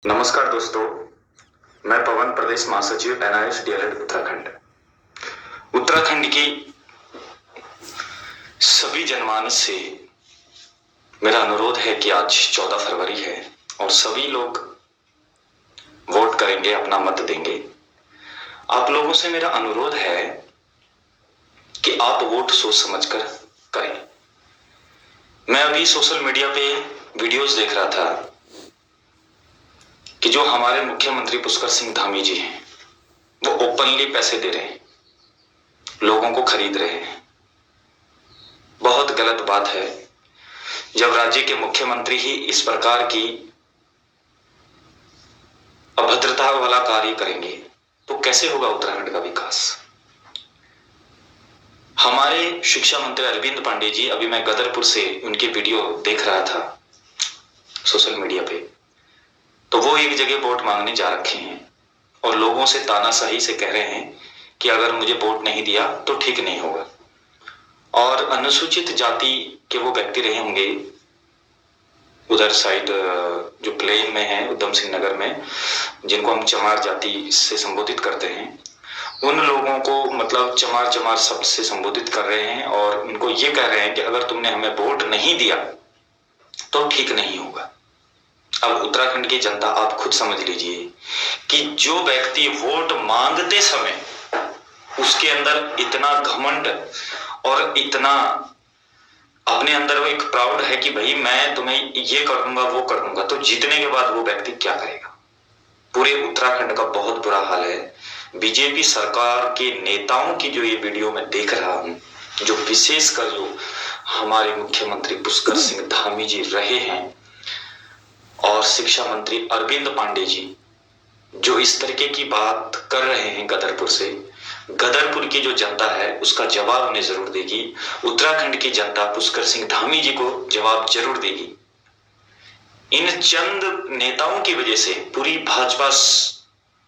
नमस्कार दोस्तों, मैं पवन, प्रदेश महासचिव NIS DLED उत्तराखंड। उत्तराखंड की सभी जनमानस से मेरा अनुरोध है कि आज 14 फरवरी है और सभी लोग वोट करेंगे, अपना मत देंगे। आप लोगों से मेरा अनुरोध है कि आप वोट सोच समझकर करें। मैं अभी सोशल मीडिया पे वीडियोस देख रहा था कि जो हमारे मुख्यमंत्री पुष्कर सिंह धामी जी हैं, वो ओपनली पैसे दे रहे हैं, लोगों को खरीद रहे हैं। बहुत गलत बात है। जब राज्य के मुख्यमंत्री ही इस प्रकार की अभद्रता वाला कार्य करेंगे तो कैसे होगा उत्तराखंड का विकास। हमारे शिक्षा मंत्री अरविंद पांडे जी, अभी मैं गदरपुर से उनकी वीडियो देख रहा था सोशल मीडिया पे, तो वो एक जगह वोट मांगने जा रखे हैं और लोगों से तानाशाही से कह रहे हैं कि अगर मुझे वोट नहीं दिया तो ठीक नहीं होगा। और अनुसूचित जाति के वो व्यक्ति रहे होंगे उधर साइड, जो प्लेन में है उधम सिंह नगर में, जिनको हम चमार जाति से संबोधित करते हैं, उन लोगों को मतलब चमार चमार शब्द से संबोधित कर रहे हैं और उनको ये कह रहे हैं कि अगर तुमने हमें वोट नहीं दिया तो ठीक नहीं होगा। अब उत्तराखंड की जनता आप खुद समझ लीजिए कि जो व्यक्ति वोट मांगते समय उसके अंदर इतना घमंड और इतना अपने अंदर वो एक प्राउड है कि भाई मैं तुम्हें ये कर दूंगा वो कर दूंगा, तो जीतने के बाद वो व्यक्ति क्या करेगा। पूरे उत्तराखंड का बहुत बुरा हाल है। बीजेपी सरकार के नेताओं की जो ये वीडियो में देख रहा हूं, जो विशेषकर जो हमारे मुख्यमंत्री पुष्कर सिंह धामी जी रहे हैं और शिक्षा मंत्री अरविंद पांडे जी जो इस तरीके की बात कर रहे हैं गदरपुर से, गदरपुर की जो जनता है उसका जवाब उन्हें जरूर देगी। उत्तराखंड की जनता पुष्कर सिंह धामी जी को जवाब जरूर देगी। इन चंद नेताओं की वजह से पूरी भाजपा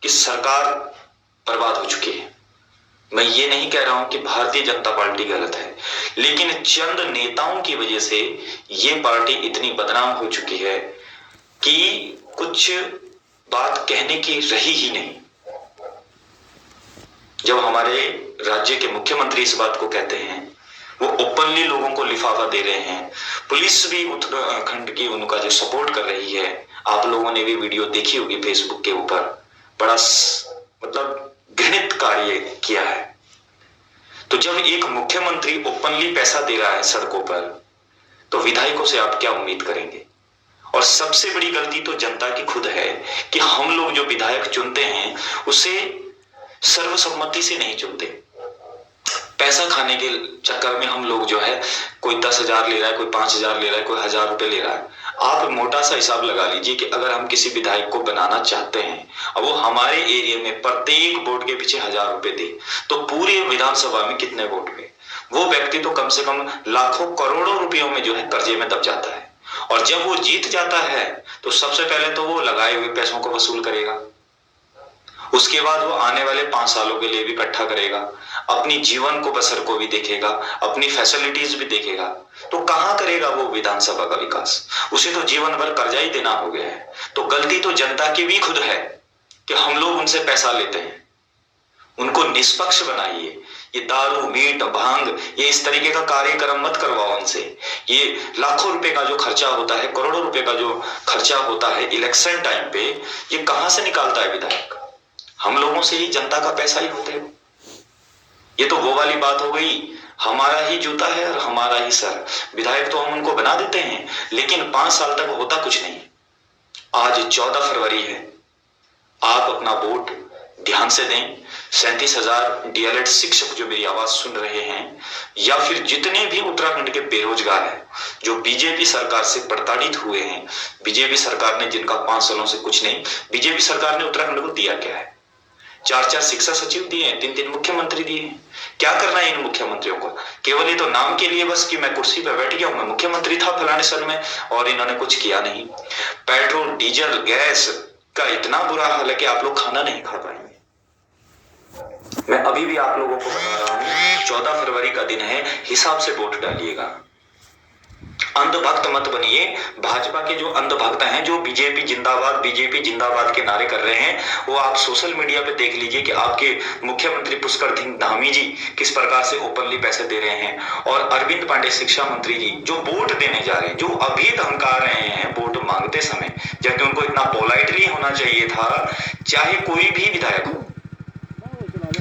की सरकार बर्बाद हो चुकी है। मैं ये नहीं कह रहा हूं कि भारतीय जनता पार्टी गलत है, लेकिन चंद नेताओं की वजह से ये पार्टी इतनी बदनाम हो चुकी है कि कुछ बात कहने की रही ही नहीं। जब हमारे राज्य के मुख्यमंत्री इस बात को कहते हैं, वो ओपनली लोगों को लिफाफा दे रहे हैं, पुलिस भी उत्तराखंड की उनका जो सपोर्ट कर रही है। आप लोगों ने भी वीडियो देखी होगी फेसबुक के ऊपर, बड़ा मतलब घृणित कार्य किया है। तो जब एक मुख्यमंत्री ओपनली पैसा दे रहा है सड़कों पर, तो विधायकों से आप क्या उम्मीद करेंगे। और सबसे बड़ी गलती तो जनता की खुद है कि हम लोग जो विधायक चुनते हैं उसे सर्वसम्मति से नहीं चुनते। पैसा खाने के चक्कर में हम लोग जो है, कोई 10,000 ले रहा है, कोई 5,000 ले रहा है, कोई 1,000 रुपए ले रहा है। आप मोटा सा हिसाब लगा लीजिए कि अगर हम किसी विधायक को बनाना चाहते हैं और वो हमारे एरिया में प्रत्येक वोट के पीछे 1,000 रुपए दे, तो पूरे विधानसभा में कितने वोट हुए। वो व्यक्ति तो कम से कम लाखों करोड़ों रुपयों में जो है कर्जे में दब जाता है। और जब वो जीत जाता है तो सबसे पहले तो वो लगाए हुए पैसों को वसूल करेगा, उसके बाद वो आने वाले 5 सालों के लिए भी इकट्ठा करेगा, अपनी जीवन को बसर को भी देखेगा, अपनी फैसिलिटीज भी देखेगा। तो कहां करेगा वो विधानसभा का विकास। उसे तो जीवन भर कर्जा ही देना हो गया है। तो गलती तो जनता की भी खुद है कि हम लोग उनसे पैसा लेते हैं। उनको निष्पक्ष बनाइए। ये दारू, मीट, भांग, ये इस तरीके का कार्यक्रम मत करवाओ उनसे। ये लाखों रुपए का जो खर्चा होता है, करोड़ों रुपए का जो खर्चा होता है इलेक्शन टाइम पे, ये कहां से निकालता है विधायक। हम लोगों से ही जनता का पैसा ही होता है। ये तो वो वाली बात हो गई, हमारा ही जूता है और हमारा ही सर। विधायक तो हम उनको बना देते हैं, लेकिन 5 साल तक होता कुछ नहीं। आज 14 फरवरी है, आप अपना वोट ध्यान से दें। 37,000 DLED शिक्षक जो मेरी आवाज सुन रहे हैं, या फिर जितने भी उत्तराखंड के बेरोजगार हैं जो बीजेपी सरकार से प्रताड़ित हुए हैं, बीजेपी सरकार ने जिनका 5 सालों से कुछ नहीं, बीजेपी सरकार ने उत्तराखंड को दिया क्या है। 4-4 शिक्षा सचिव दिए, 3-3 मुख्यमंत्री दिए। क्या करना है इन मुख्यमंत्रियों को। केवल ये तो नाम के लिए बस कि मैं कुर्सी पर बैठ गया हूं, मैं मुख्यमंत्री था फलाने साल में, और इन्होंने कुछ किया नहीं। पेट्रोल, डीजल, गैस का इतना बुरा हाल है कि आप लोग खाना नहीं खा पाएंगे। मैं अभी भी आप लोगों को बता रहा हूं, 14 फरवरी का दिन है, हिसाब से वोट डालिएगा। अंधभक्त मत बनिए। भाजपा के जो अंधभक्त हैं, जो बीजेपी जिंदाबाद के नारे कर रहे हैं, वो आप सोशल मीडिया पे देख लीजिए कि आपके मुख्यमंत्री पुष्कर सिंह धामी जी किस प्रकार से ओपनली पैसे दे रहे हैं। और अरविंद पांडे शिक्षा मंत्री जी जो वोट देने जा रहे हैं, जो अभी धमका रहे हैं वोट मांगते समय, जबकि उनको इतना पोलाइटली होना चाहिए था। चाहे कोई भी विधायक हो,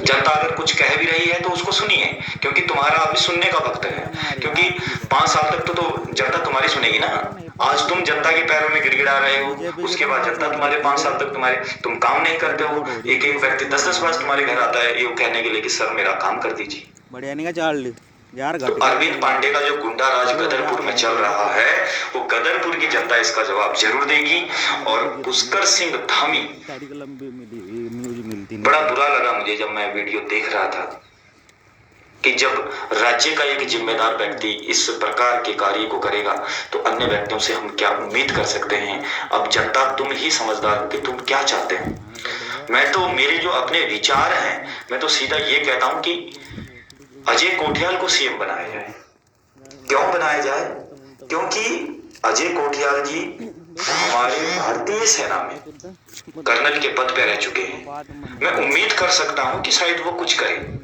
जनता अगर कुछ कह भी रही है तो उसको सुनिए, क्योंकि तुम्हारा अभी सुनने का वक्त है। क्योंकि 5 साल तक तो जनता तुम्हारी सुनेगी ना। आज तुम जनता के पैरों में गिड़गिड़ा रहे हो, उसके बाद जनता तुम्हारे 5 साल तक तुम काम नहीं करते हो। एक एक व्यक्ति 10-10 बार तुम्हारे घर आता है ये कहने के लिए कि सर मेरा काम कर दीजिए। बढ़िया नहीं का चाल यार। तो अरविंद पांडे का जो गुंडा राज गदरपुर में चल रहा है, वो गदरपुर की जनता इसका जवाब जरूर देगी। और पुष्कर सिंह धामी, बड़ा बुरा लगा मुझे जब मैं वीडियो देख रहा था कि जब राज्य का एक जिम्मेदार व्यक्ति इस प्रकार के कार्य को करेगा तो अन्य व्यक्तियों से हम क्या उम्मीद कर सकते हैं। अब जनता तुम ही समझदार हो कि तुम क्या चाहते हो। मैं तो, मेरे जो अपने विचार हैं, मैं तो सीधा ये कहता हूं कि अजय कोठियाल को सीएम बनाया जाए। क्यों बनाया जाए? क्योंकि अजय कोठियाल जी हमारे भारतीय सेना में कर्नल के पद पे रह चुके हैं। मैं उम्मीद कर सकता हूं कि शायद वो कुछ करें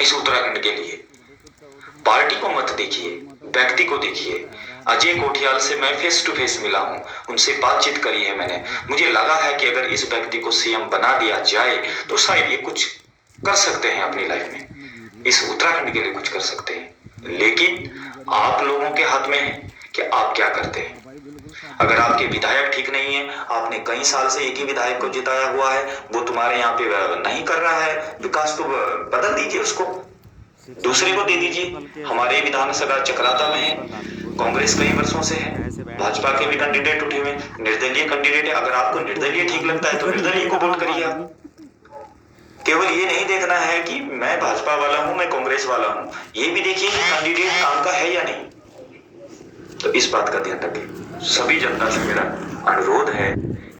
इस उत्तराखंड के लिए। पार्टी को मत देखिए, व्यक्ति को देखिए। अजय कोठियाल से मैं फेस टू फेस मिला हूं, उनसे बातचीत करी है मैंने। मुझे लगा है कि अगर इस व्यक्ति को सीएम बना दिया जाए तो शायद ये कुछ कर सकते हैं अपनी लाइफ में, इस उत्तराखंड के लिए कुछ कर सकते हैं। लेकिन आप लोगों के हाथ में है कि आप क्या करते हैं। अगर आपके विधायक ठीक नहीं है, आपने कई साल से एक ही विधायक को जिताया हुआ है, वो तुम्हारे यहाँ पे नहीं कर रहा है विकास, तो बदल दीजिए, उसको दूसरे को दे दीजिए। हमारे विधानसभा चक्राता में है, कांग्रेस कई वर्षों से है, भाजपा के भी कैंडिडेट उठे हुए, निर्दलीय कैंडिडेट है। अगर आपको निर्दलीय ठीक लगता है तो निर्दलीय को वोट करिए आप। केवल ये नहीं देखना है कि मैं भाजपा वाला हूं, मैं कांग्रेस वाला हूं, ये भी देखिए कि कैंडिडेट काम का है या नहीं। तो इस बात का ध्यान रखें। सभी जनता से मेरा अनुरोध है